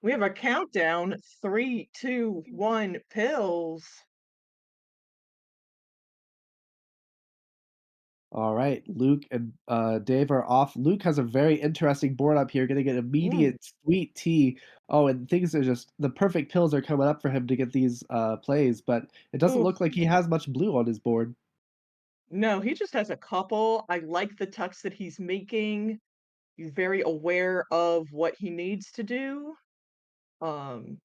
We have a countdown. 3, 2, 1, pills. All right, Luke and Dave are off. Luke has a very interesting board up here, getting an Mm, immediate sweet tea. Oh, and things are just the perfect pills are coming up for him to get these plays, but it doesn't ooh. look like he has much blue on his board. No, he just has a couple. I like the tucks that he's making. He's very aware of what he needs to do. Um,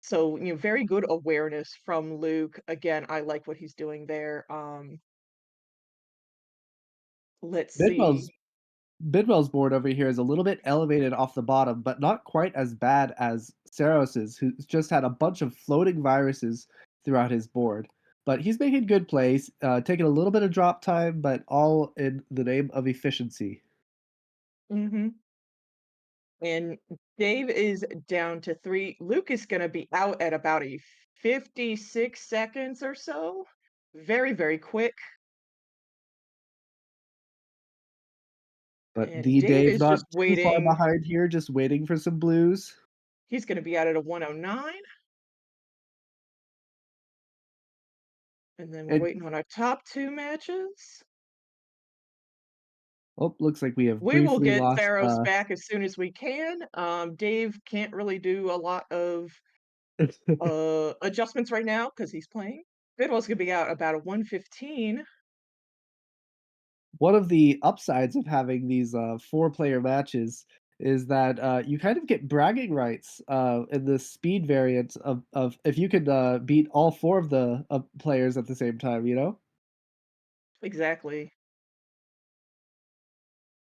so, very good awareness from Luke. Again, I like what he's doing there. Let's see. Bidwell's Bidwell's board over here is a little bit elevated off the bottom, but not quite as bad as Saros's, who's just had a bunch of floating viruses throughout his board. But he's making good plays, taking a little bit of drop time, but all in the name of efficiency. Mhm. And Dave is down to 3. Luke is gonna be out at about a 56 seconds or so. Very, very quick. But And the Dave Dave is not just too far waiting. behind here, just waiting for some blues. He's gonna be out at a 109, and then we're And waiting on our top 2 matches. oh, looks like we have We will briefly get lost. Theros back as soon as we can. Dave can't really do a lot of, adjustments right now because he's playing. Bidwell's gonna be out about a 115. One of the upsides of having these four-player matches is that you kind of get bragging rights in the speed variant of if you could beat all four of the players at the same time. You know, Exactly.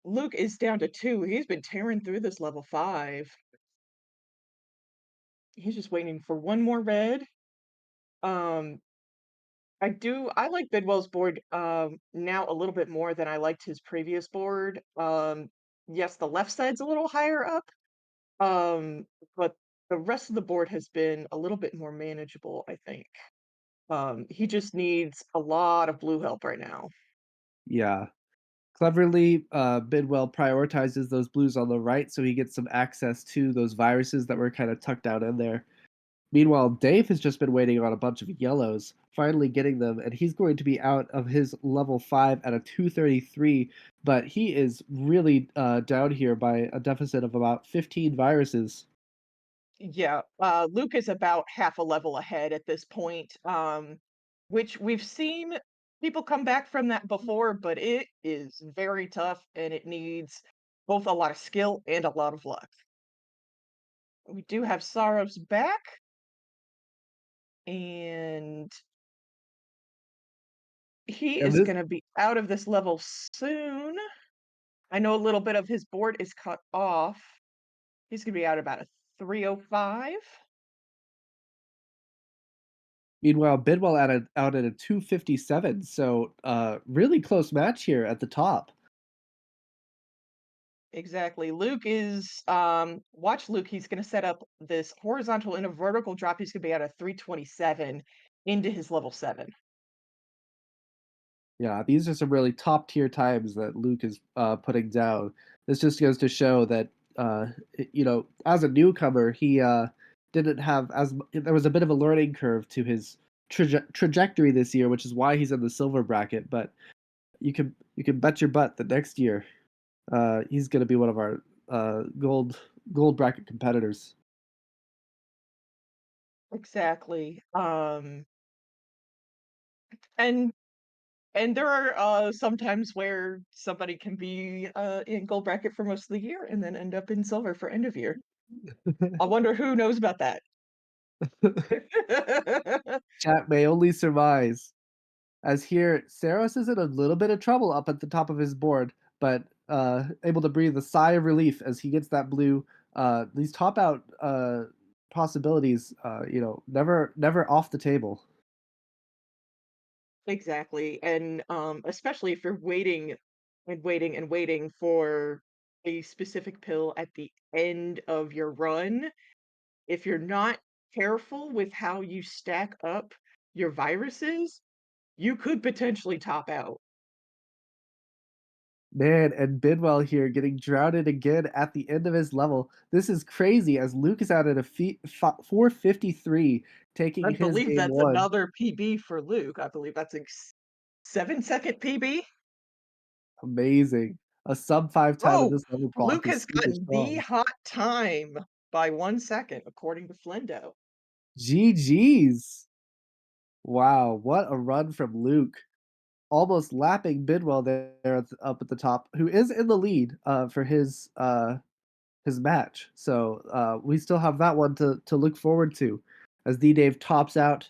Luke is down to 2. He's been tearing through this level 5. He's just waiting for one more red. Um, I like Bidwell's board, now a little bit more than I liked his previous board. Yes, the left side's a little higher up, but the rest of the board has been a little bit more manageable, I think. He just needs a lot of blue help right now. yeah. Cleverly, Bidwell prioritizes those blues on the right so he gets some access to those viruses that were kind of tucked down in there. Meanwhile, Dave has just been waiting on a bunch of yellows, finally getting them, and he's going to be out of his level 5 at a 233, but he is really down here by a deficit of about 15 viruses. Yeah, Luke is about half a level ahead at this point, which we've seen people come back from that before, but it is very tough and it needs both a lot of skill and a lot of luck. We do have Sarros back, and he And is this, going to be out of this level soon. I know a little bit of his board is cut off. He's going to be out about a 305. Meanwhile, Bidwell out at a 257, so really close match here at the top. Exactly. Luke is watch Luke, he's gonna set up this horizontal and a vertical drop. He's gonna be at a 327 into his level 7. Yeah, these are some really top tier times that Luke is putting down. This just goes to show that as a newcomer, he didn't have there was a bit of a learning curve to his trajectory this year, which is why he's in the silver bracket. But you can bet your butt that next year he's going to be one of our gold bracket competitors. Exactly. And and there are sometimes where somebody can be in gold bracket for most of the year and then end up in silver for end of year. I wonder who knows about that. Chat may only surmise. As here, Saros is in a little bit of trouble up at the top of his board, but able to breathe a sigh of relief as he gets that blue. These top out possibilities, never off the table. Exactly. And especially if you're waiting and waiting and waiting for a specific pill at the end of your run, if you're not careful with how you stack up your viruses, you could potentially top out. Man, and Bidwell here getting drowned again at the end of his level. This is crazy as Luke is out at a 453, taking I his believe game that's one. another PB for Luke. I believe that's a 7-second PB. Amazing. A sub 5 time at Oh, this level clock Luke is has super gotten the strong. hot time by 1 second, according to Flendo. GG's. Wow, what a run from Luke. Almost lapping Bidwell there up at the top, who is in the lead for his match. So we still have that one to look forward to as DDave tops out,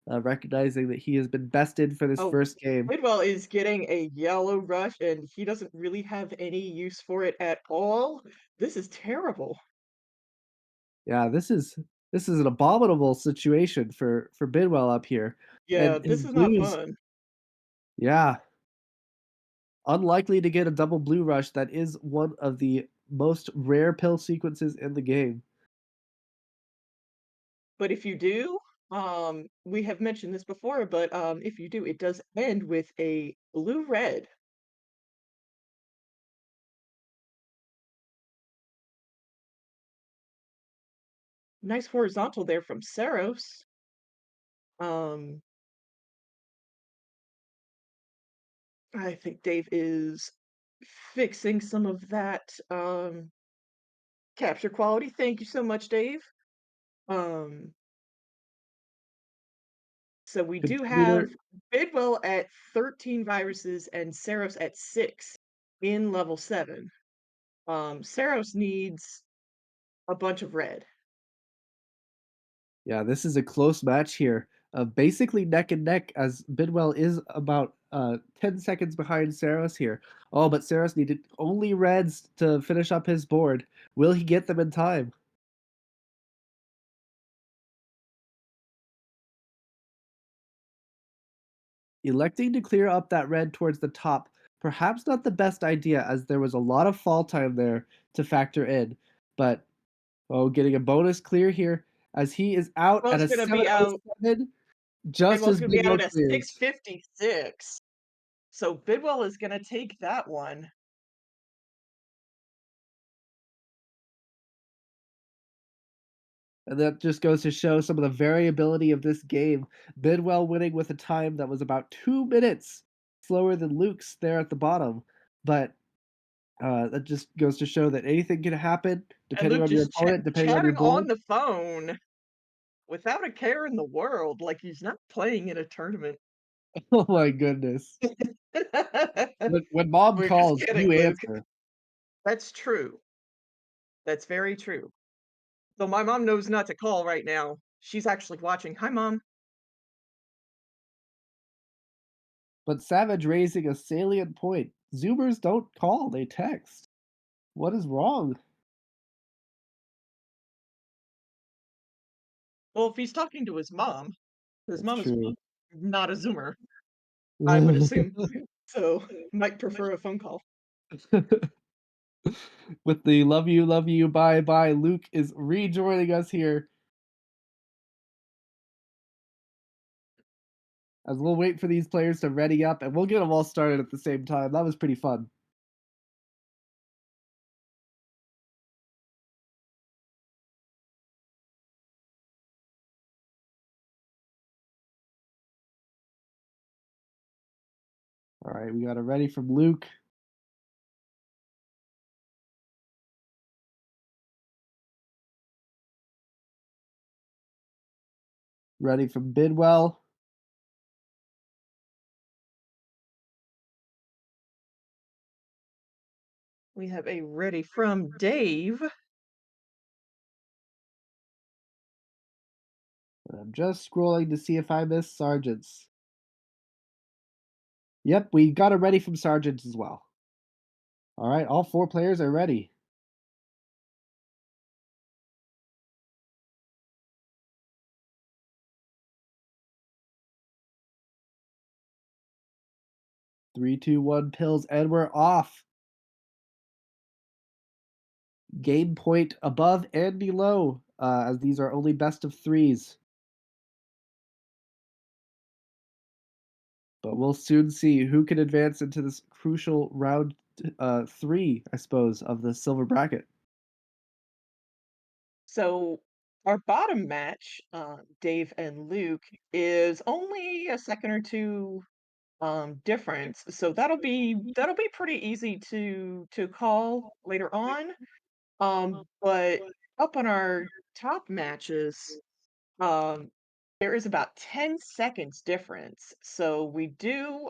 recognizing that he has been bested for this Oh, first game. Bidwell is getting a yellow rush, and he doesn't really have any use for it at all. This is terrible. Yeah, this is an abominable situation for Bidwell up here, Yeah, and his this is not blues. fun. Yeah, unlikely to get a double blue rush. That is one of the most rare pill sequences in the game. But if you do, we have mentioned this before, but if you do, it does end with a blue-red. Nice horizontal there from Saros. Um, I think Dave is fixing some of that capture quality. Thank you so much, Dave. Um, so we do have Computer. Bidwell at 13 viruses and Saros at 6 in level 7. Saros needs a bunch of red. Yeah, this is a close match here. Basically neck and neck as Bidwell is about 10 seconds behind Saros here. Oh, but Saros needed only reds to finish up his board. Will he get them in time? Electing to clear up that red towards the top, perhaps not the best idea as there was a lot of fall time there to factor in. But, oh, getting a bonus clear here as he is out at Bidwell's a gonna be out 707 just Bidwell's as gonna be out Bidwell at clears. 6:56. So Bidwell is gonna take that one. And that just goes to show some of the variability of this game. Bidwell winning with a time that was about 2 minutes slower than Luke's there at the bottom. But that just goes to show that anything can happen And depending Luke on your just opponent, depending on your chatting board. on the phone without a care in the world, like he's not playing in a tournament. Oh my goodness. When mom We're just calls, kidding, you Luke. answer. That's true. That's very true. So my mom knows not to call right now. She's actually watching. Hi, Mom. But Savage raising a salient point. Zoomers don't call, they text. What is wrong? Well, if he's talking to his That's mom is true. not a Zoomer, I would assume. So might prefer a phone call. With the love you, bye bye. Luke is rejoining us here as we'll wait for these players to ready up and we'll get them all started at the same time. That was pretty fun. All right, we got a ready from Luke, ready from Bidwell. We have a ready from Dave. And I'm just scrolling to see if I missed Sergeants. Yep, we got a ready from Sergeants as well. All right, all four players are ready. Three, two, one, pills, and we're off. Game point above and below, as these are only best of threes. But we'll soon see who can advance into this crucial round three, I suppose, of the silver bracket. So our bottom match, Dave and Luke, is only a second or two difference. So that'll be pretty easy to call later on. But up on our top matches, um, there is about 10 seconds difference. So we do,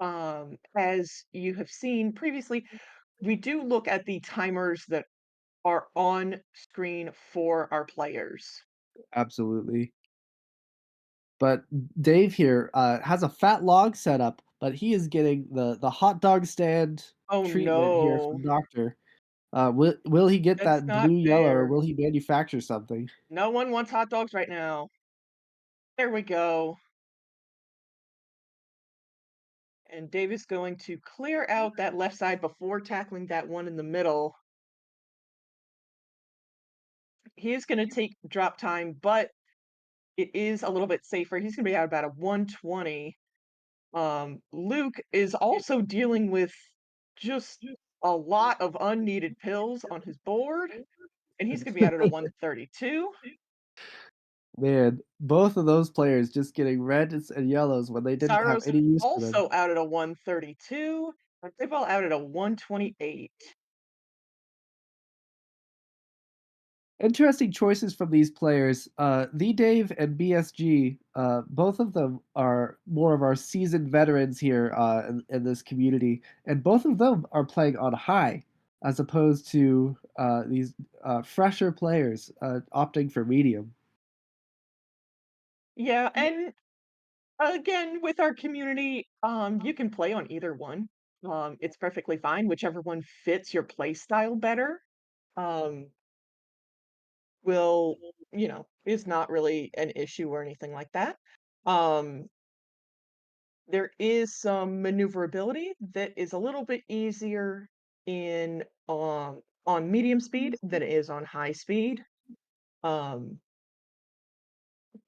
as you have seen previously, we do look at the timers that are on screen for our players. Absolutely. But Dave here has a fat log set up, but he is getting the hot dog stand Oh treatment here no, from Doctor. Will he get that's that not blue yellow or fair. will he manufacture something? No one wants hot dogs right now. There we go. And Dave is going to clear out that left side before tackling that one in the middle. He is going to take drop time, but it is a little bit safer. He's going to be out about a 120. Luke is also dealing with just a lot of unneeded pills on his board, and he's going to be out at a 132. Man, both of those players just getting reds and yellows when they didn't have Sarros any use for them. also out at a 132, but they've all out at a 128. Interesting choices from these players. theeeDave and BSG, both of them are more of our seasoned veterans here in this community, and both of them are playing on high, as opposed to these fresher players opting for medium. Yeah, and again, with our community, you can play on either one. It's perfectly fine, whichever one fits your play style better. Um, will, is not really an issue or anything like that. Um, there is some maneuverability that is a little bit easier in on medium speed than it is on high speed. Um,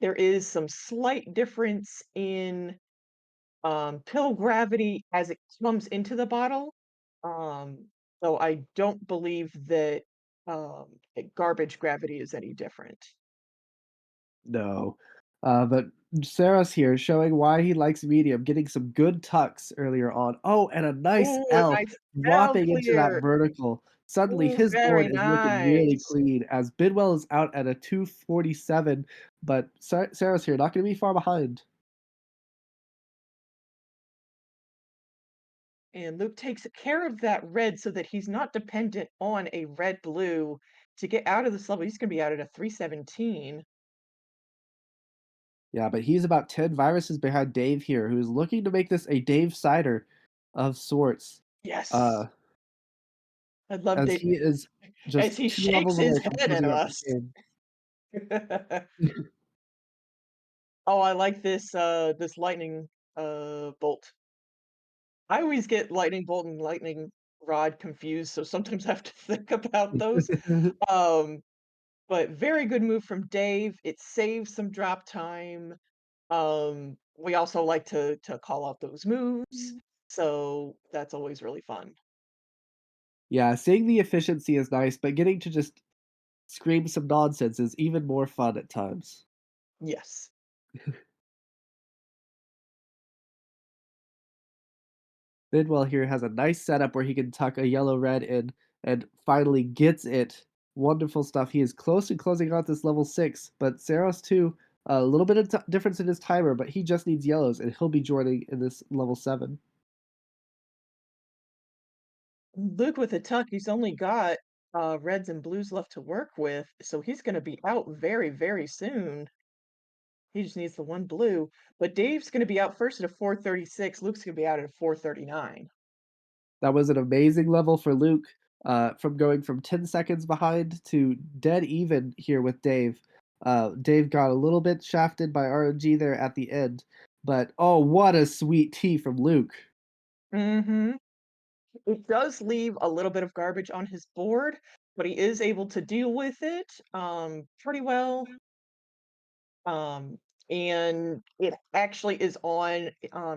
there is some slight difference in pill gravity as it comes into the bottle. So I don't believe that garbage gravity is any different. No. But Sarah's here showing why he likes medium, getting some good tucks earlier on. Oh, and a nice Ooh, a L nice L dropping into that clear. vertical. Suddenly Ooh, his board very is looking really nice. clean as Bidwell is out at a 247, but Sarah's here, not going to be far behind. And Luke takes care of that red so that he's not dependent on a red blue to get out of this level. He's going to be out at a 317. Yeah, but he's about 10 viruses behind Dave here, who's looking to make this a Dave Sider of sorts. Yes, Uh, I love as Dave he is as just he two shakes levels his away from head at closing out this us. game. Oh, I like this lightning bolt. I always get lightning bolt and lightning rod confused, so sometimes I have to think about those. Um, but very good move from Dave. It saves some drop time. We also like to call out those moves, so that's always really fun. Yeah, seeing the efficiency is nice, but getting to just scream some nonsense is even more fun at times. Yes. Bidwell here has a nice setup where he can tuck a yellow red in and finally gets it. Wonderful stuff. He is close to closing out this level 6, but Saros too, a little bit of difference in his timer, but he just needs yellows and he'll be joining in this level 7. Luke with a tuck, he's only got reds and blues left to work with, so he's going to be out very, very soon. He just needs the one blue. But Dave's going to be out first at a 436. Luke's going to be out at a 439. That was an amazing level for Luke, from going from 10 seconds behind to dead even here with Dave. Dave got a little bit shafted by RNG there at the end, but oh, what a sweet tea from Luke. Mm-hmm. It does leave a little bit of garbage on his board, but he is able to deal with it pretty well. Um, and it actually is on,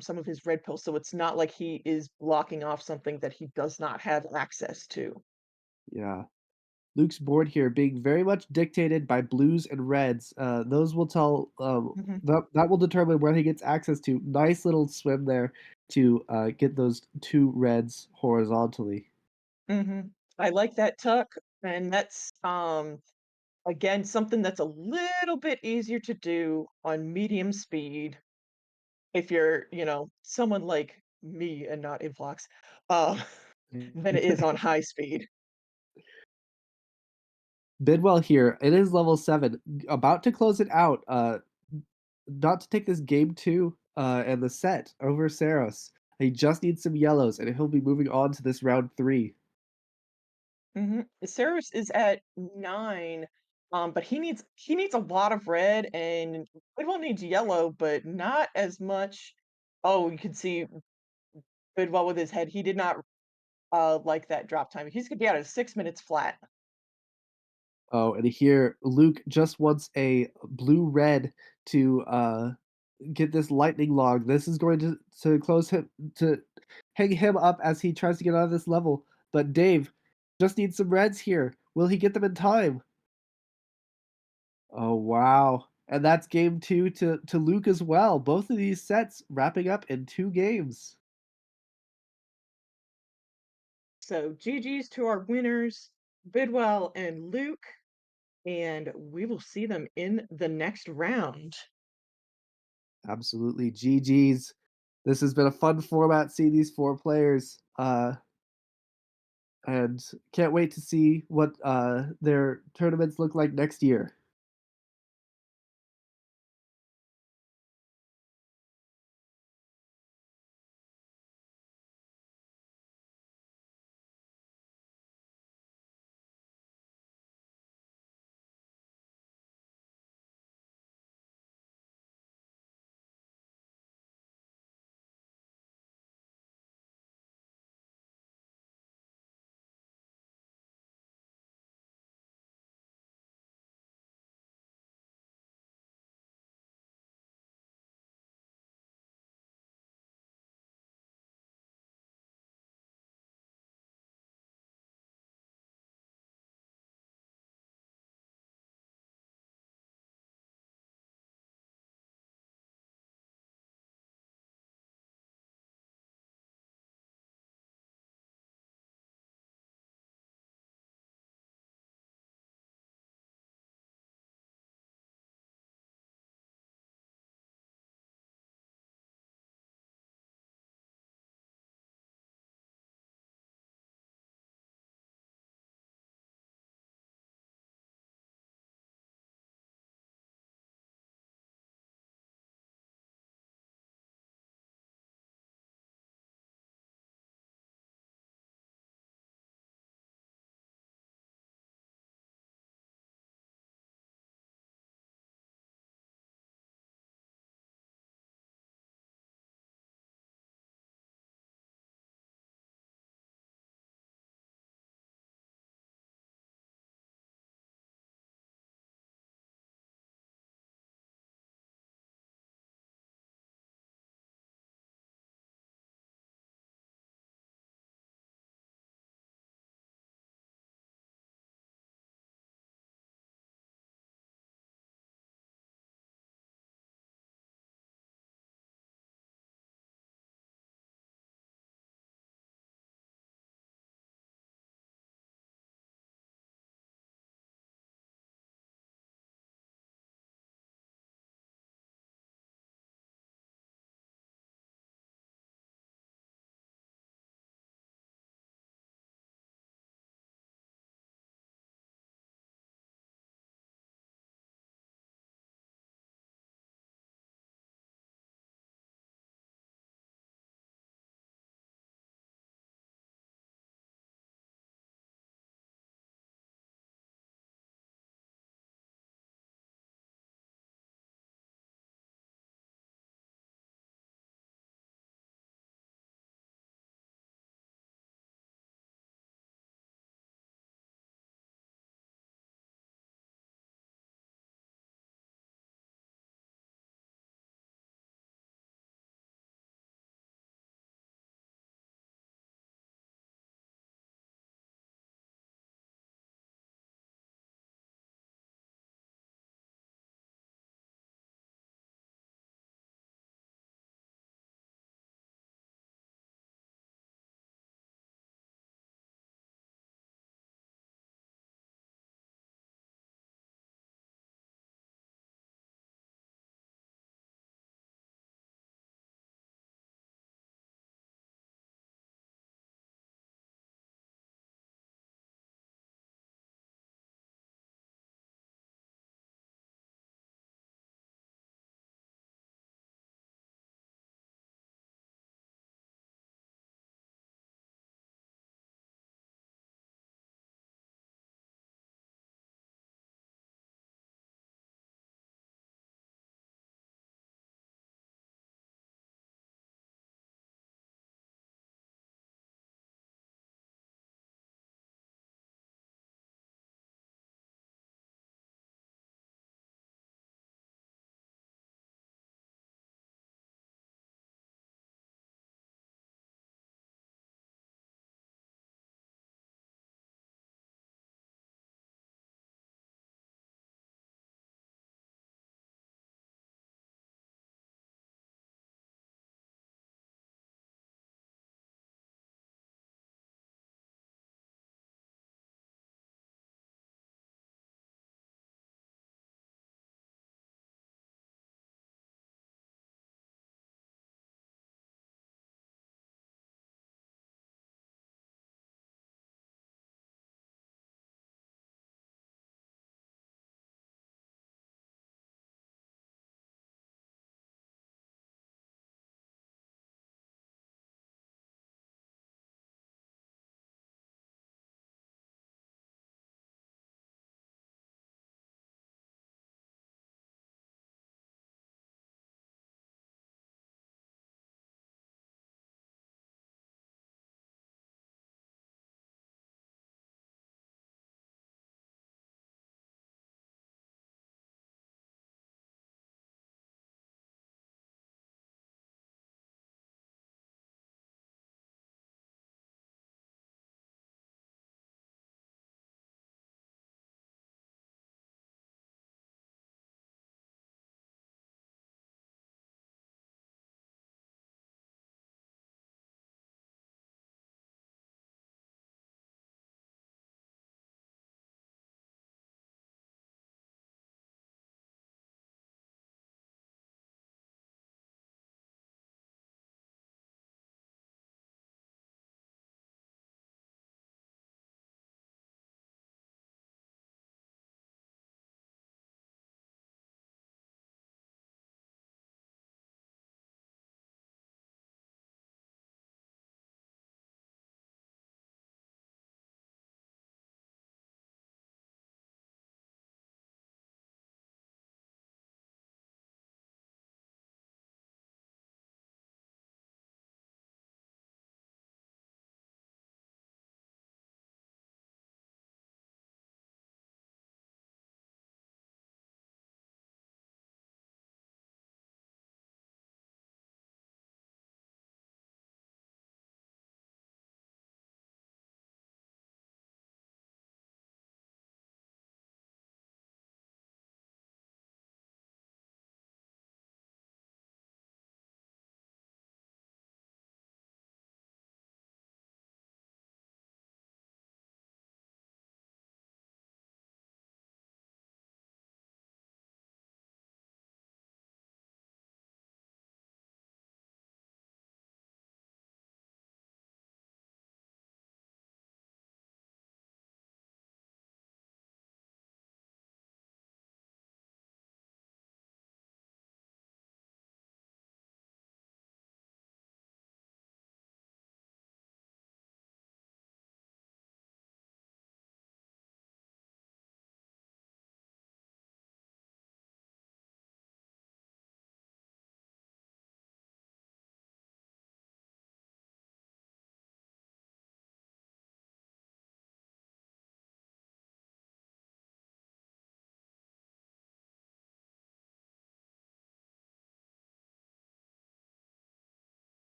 some of his red pills, so it's not like he is blocking off something that he does not have access to. Yeah. Luke's board here being very much dictated by blues and reds. Those will tell Mhm, that will determine where he gets access to. Nice little swim there to get those two reds horizontally. mhm. I like that tuck, and that's, again, something that's a little bit easier to do on medium speed if you're, someone like me and not Influx, uh, than it is on high speed. Bidwell here. It is level 7, about to close it out. Not to take this game 2 and the set over Saros. He just needs some yellows, and he'll be moving on to this round 3. Saros is at 9, but he needs a lot of red, and Bidwell needs yellow, but not as much. Oh, you can see Bidwell with his head. He did not like that drop time. He's gonna be out at 6 minutes flat. Oh, and here Luke just wants a blue-red to get this lightning log. This is going to close him to hang him up as he tries to get out of this level. But Dave just needs some reds here. Will he get them in time? Oh wow. And that's game 2 to Luke as well. Both of these sets wrapping up in 2 games. So GG's to our winners, Bidwell and Luke, and we will see them in the next round. Absolutely. GG's. This has been a fun format seeing these 4 players. And can't wait to see what their tournaments look like next year.